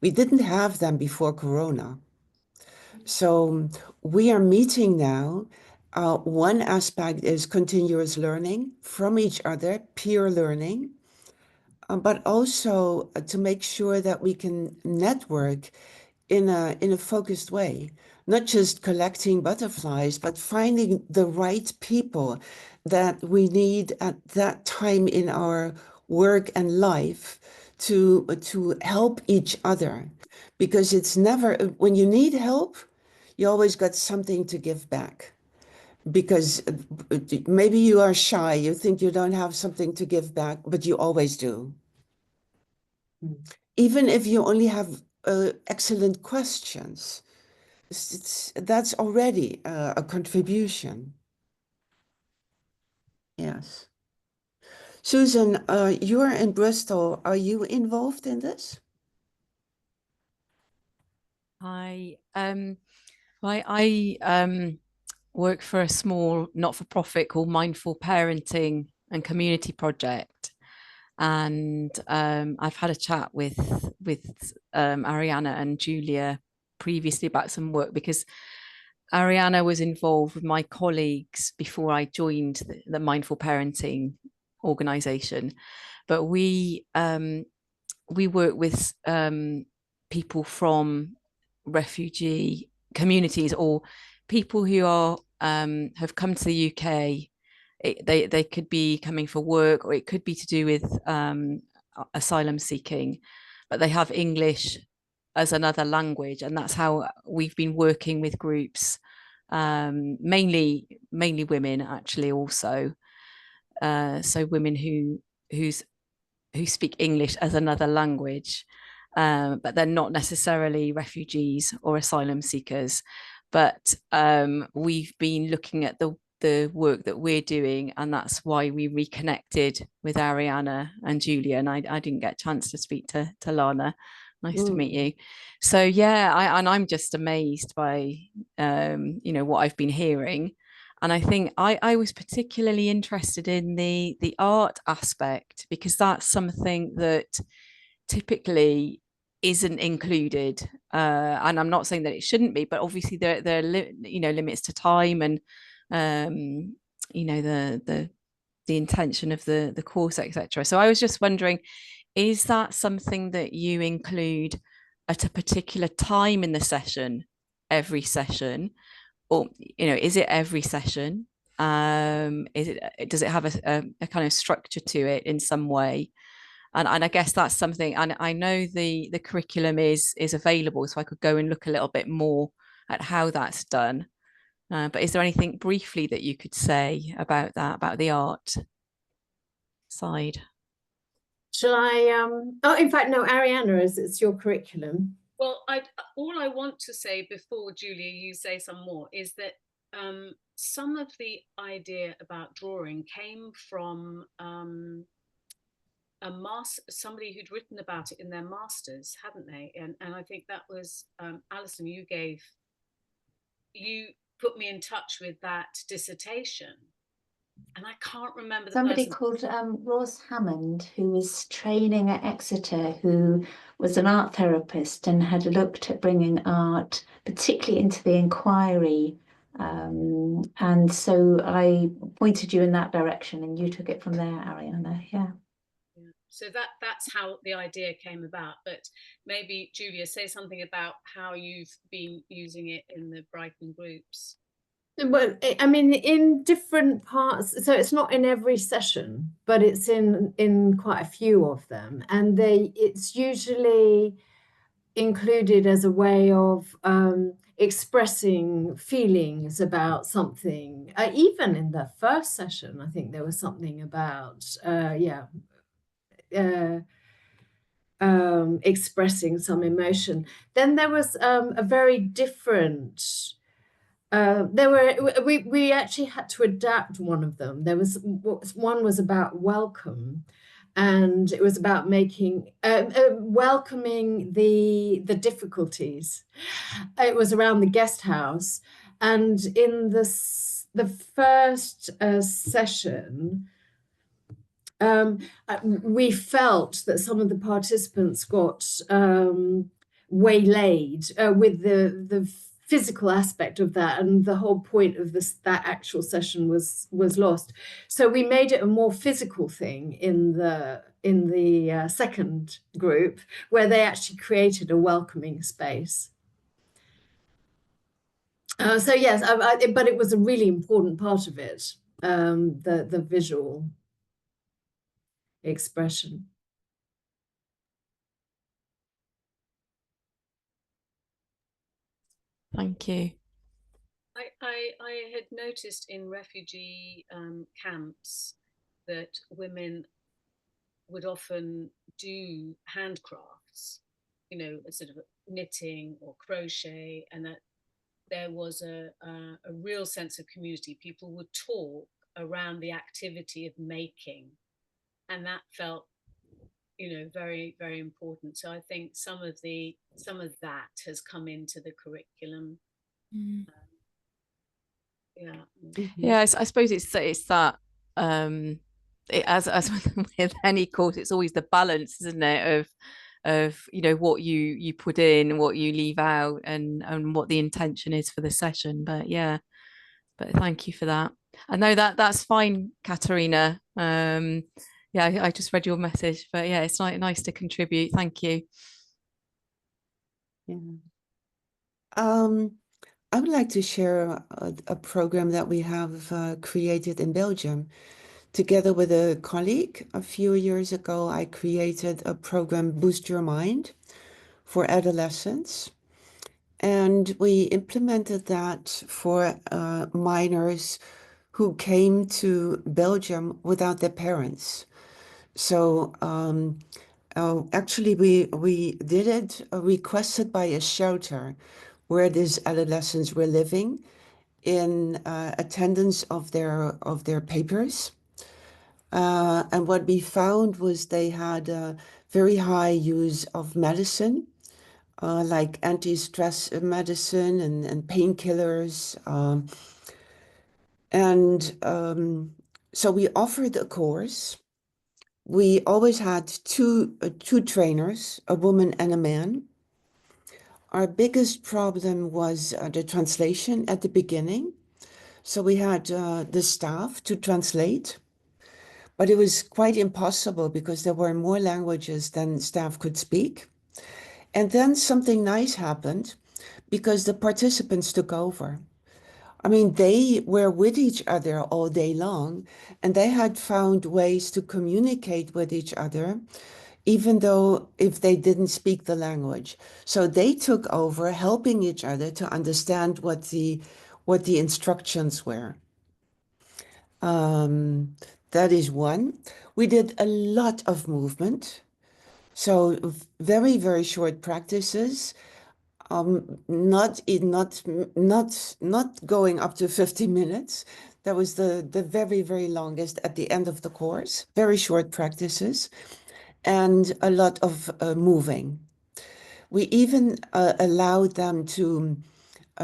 We didn't have them before Corona. So we are meeting now. One aspect is continuous learning from each other, peer learning, but also to make sure that we can network in a focused way, not just collecting butterflies, but finding the right people that we need at that time in our work and life to help each other. Because it's never, when you need help, you always got something to give back. Because maybe you are shy, you think you don't have something to give back, but you always do. Even if you only have excellent questions, that's already a contribution. Yes. Susan, you're in Bristol. Are you involved in this? I work for a small not-for-profit called Mindful Parenting and Community Project, and I've had a chat with Ariana and Julia previously about some work, because Ariana was involved with my colleagues before I joined the Mindful Parenting organization, but we work with people from refugee communities, or people who are have come to the UK. They could be coming for work, or it could be to do with asylum seeking, but they have English as another language, and that's how we've been working with groups, mainly women, actually, also. So women who speak English as another language, but they're not necessarily refugees or asylum seekers. But we've been looking at the work that we're doing, and that's why we reconnected with Ariana and Julia, and I didn't get a chance to speak to Lana. Nice to meet you. So yeah, I'm just amazed by what I've been hearing. And I think I was particularly interested in the art aspect, because that's something that typically isn't included. And I'm not saying that it shouldn't be, but obviously there are limits to time, and the intention of the course, etc. So I was just wondering, is that something that you include at a particular time in the session, every session? Or is it every session? Does it have a kind of structure to it in some way? And I guess that's something, and I know the curriculum is available, so I could go and look a little bit more at how that's done. But is there anything briefly that you could say about that, about the art side? Shall I? In fact, no, Ariana, it's your curriculum. Well, all I want to say before, Julia, you say some more, is that some of the idea about drawing came from somebody who'd written about it in their masters, hadn't they? And I think that was Alison. You put me in touch with that dissertation, and I can't remember somebody the called Ross Hammond, who was training at Exeter, who was an art therapist and had looked at bringing art particularly into the inquiry, and so I pointed you in that direction and you took it from there, Ariana. Yeah. So that's how the idea came about. But maybe Julia, say something about how you've been using it in the Brighton groups. Well, I mean, in different parts, so it's not in every session, but it's in quite a few of them, and it's usually included as a way of expressing feelings about something. Even in the first session, I think there was something about expressing some emotion. Then there was a very different. We actually had to adapt one of them. One was about welcome, and it was about making welcoming the difficulties. It was around the guest house, and in the first session, we felt that some of the participants got waylaid with the physical aspect of that, and the whole point of that actual session was lost. So we made it a more physical thing in the second group, where they actually created a welcoming space. So yes, but it was a really important part of it, the visual expression. Thank you. I had noticed in refugee camps that women would often do handcrafts, you know, sort of knitting or crochet, and that there was a real sense of community. People would talk around the activity of making, and that felt, you know, very, very important. So I think some of that has come into the curriculum. Yeah. Yeah, I suppose it's that as with any course, it's always the balance, isn't it, of you know what you put in, what you leave out, and what the intention is for the session. But yeah, but thank you for that. I know that's fine, Katerina. Yeah, I just read your message, but yeah, it's nice to contribute. Thank you. Yeah. I would like to share a program that we have created in Belgium. Together with a colleague, a few years ago, I created a program, Boost Your Mind, for adolescents. And we implemented that for minors who came to Belgium without their parents. So actually, we did it requested by a shelter where these adolescents were living in attendance of their papers. And what we found was they had a very high use of medicine, like anti-stress medicine and painkillers. So we offered a course. We always had two trainers, a woman and a man. Our biggest problem was the translation at the beginning. So we had the staff to translate, but it was quite impossible because there were more languages than staff could speak. And then something nice happened because the participants took over. I mean, they were with each other all day long, and they had found ways to communicate with each other, even though if they didn't speak the language. So they took over, helping each other to understand what the instructions were. That is one. We did a lot of movement. So very, very short practices. Not going up to 50 minutes. That was the very, very longest at the end of the course. Very short practices and a lot of moving. We even allowed them to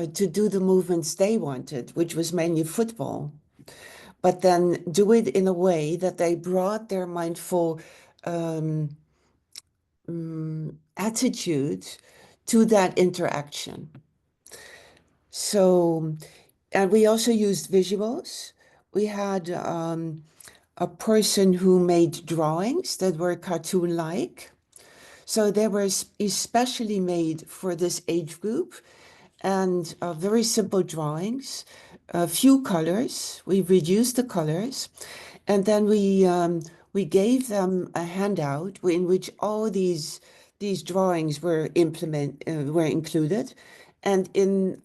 do the movements they wanted, which was mainly football, but then do it in a way that they brought their mindful attitude to that interaction. So, and we also used visuals. We had a person who made drawings that were cartoon-like. So they were especially made for this age group, and very simple drawings, a few colors. We reduced the colors, and then we gave them a handout in which all these drawings were included. And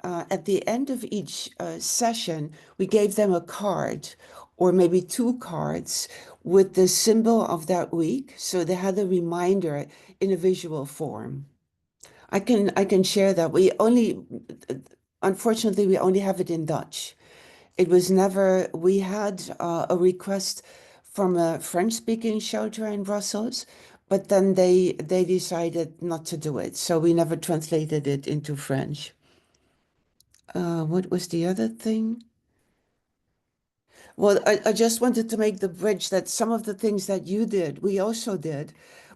at the end of each session, we gave them a card or maybe two cards with the symbol of that week. So they had a reminder in a visual form. I can share that. Unfortunately, we only have it in Dutch. It was never, we had a request from a French-speaking shelter in Brussels, but then they decided not to do it. So we never translated it into French. What was the other thing? Well, I just wanted to make the bridge that some of the things that you did, we also did,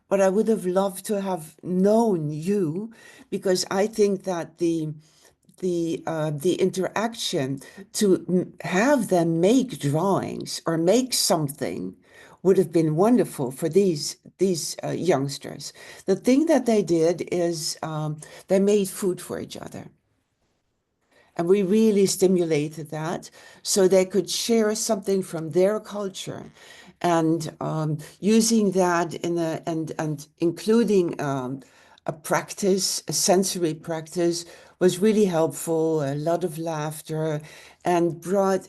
but I would have loved to have known you, because I think that the interaction to have them make drawings or make something would have been wonderful for these youngsters. The thing that they did is they made food for each other. And we really stimulated that so they could share something from their culture, and using that and including a practice, a sensory practice, was really helpful. A lot of laughter, and brought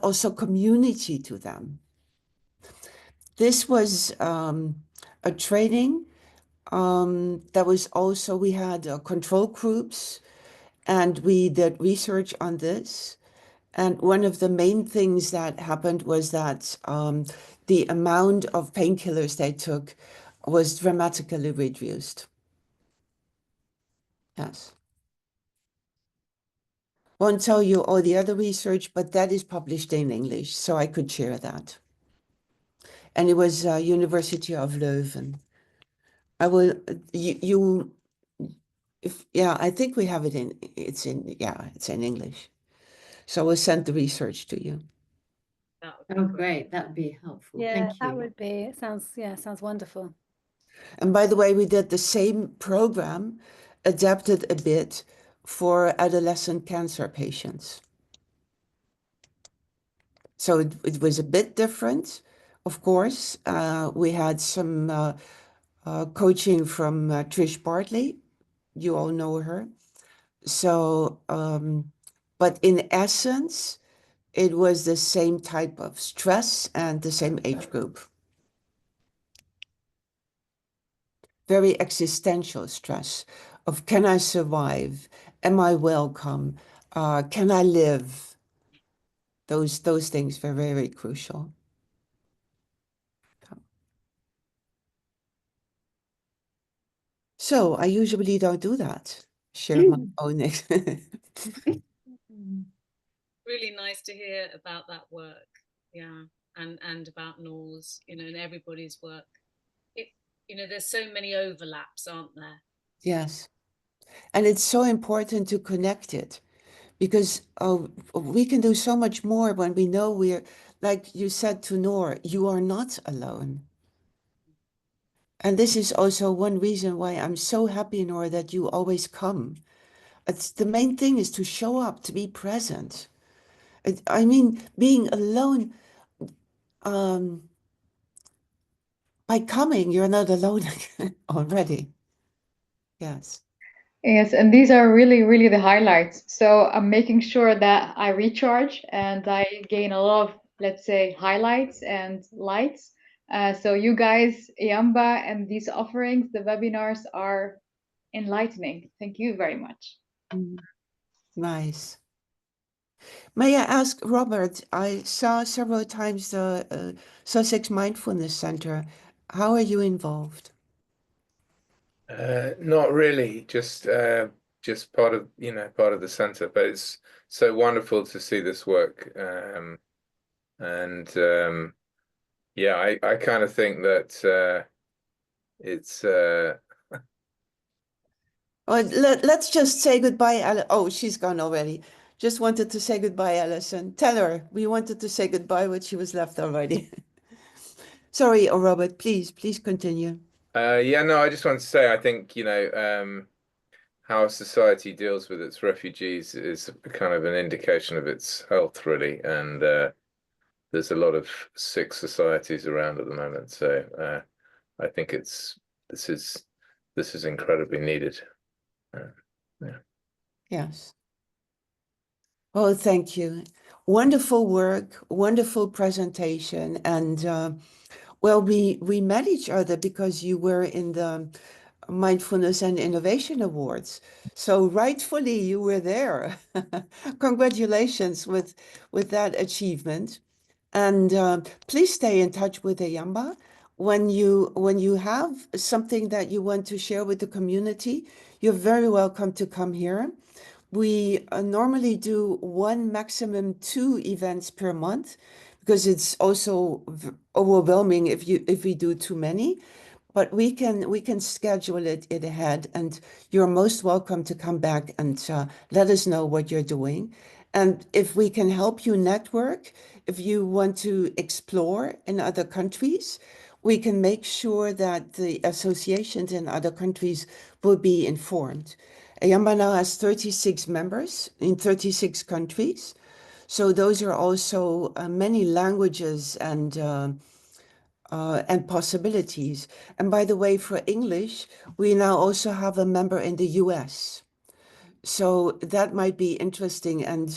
also community to them. This was a training that was also, we had control groups, and we did research on this. And one of the main things that happened was that the amount of painkillers they took was dramatically reduced. Yes. Won't tell you all the other research, but that is published in English, so I could share that. And it was University of Leuven. I will, I think we have it it's in English. So we'll send the research to you. That would be Oh, great. great. That would be helpful. Yeah, Thank that you. would be, it sounds wonderful. And by the way, we did the same program, adapted a bit for adolescent cancer patients. So it was a bit different, of course. We had some coaching from Trish Bartley. You all know her. So, but in essence, it was the same type of stress and the same age group. Very existential stress of, can I survive? Am I welcome? Can I live? Those things were very crucial. So I usually don't do that. Share my own. Really nice to hear about that work. Yeah. And about Noor's, and everybody's work. There's so many overlaps, aren't there? Yes. And it's so important to connect it, because we can do so much more when we know we're, like you said to Noor, you are not alone. And this is also one reason why I'm so happy, Noor, that you always come. It's the main thing is to show up, to be present. I mean, being alone, by coming, you're not alone already. Yes. Yes, and these are really, really the highlights. So I'm making sure that I recharge and I gain a lot of, let's say, highlights and lights. So you guys, eamba, and these offerings, the webinars are enlightening. Thank you very much. Nice. May I ask, Robert, I saw several times the Sussex Mindfulness Center. How are you involved? Not really, just part of the center, but it's so wonderful to see this work. Yeah, I kind of think that it's Oh, let's just say goodbye. Oh, she's gone already. Just wanted to say goodbye, Alison. Tell her we wanted to say goodbye, but she was left already. Sorry, oh, Robert, please continue. Yeah, no, I just want to say I think, how society deals with its refugees is kind of an indication of its health, really. And there's a lot of sick societies around at the moment. So I think this is incredibly needed. Yeah. Yes. Oh, thank you. Wonderful work, wonderful presentation. And well, we met each other because you were in the Mindfulness and Innovation Awards. So rightfully you were there. Congratulations with that achievement. And please stay in touch with eamba. When you have something that you want to share with the community, you're very welcome to come here. we normally do 1, maximum 2 events per month, because it's also overwhelming if we do too many. But we can schedule it ahead, and you're most welcome to come back and let us know what you're doing. And if we can help you network, if you want to explore in other countries, we can make sure that the associations in other countries will be informed. eamba now has 36 members in 36 countries. So those are also many languages and possibilities. And by the way, for English, we now also have a member in the US. So that might be interesting. And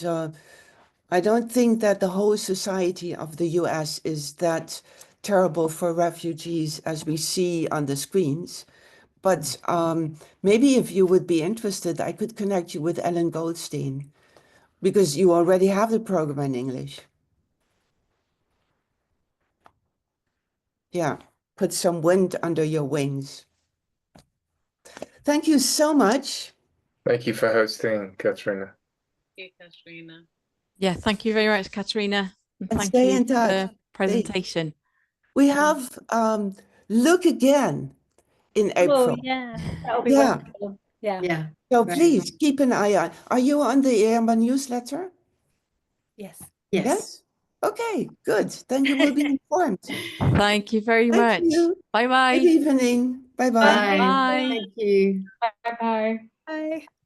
I don't think that the whole society of the US is that terrible for refugees as we see on the screens. But maybe if you would be interested, I could connect you with Ellen Goldstein, because you already have the program in English. Yeah, put some wind under your wings. Thank you so much. Thank you for hosting, Katrina. Thank you, Katrina. Yeah, thank you very much, Katrina. And Thank stay you in for touch. the presentation. We have Look Again in Oh, April. yeah. That'll be Yeah. wonderful. Yeah. Yeah. So Right. please keep an eye on. Are you on the eamba newsletter? Yes. Yes. Okay, good. Then you will be informed. Thank you very Thank much. you. Bye-bye. Good evening. Bye-bye. Bye. Bye. Thank you. Bye-bye. Bye.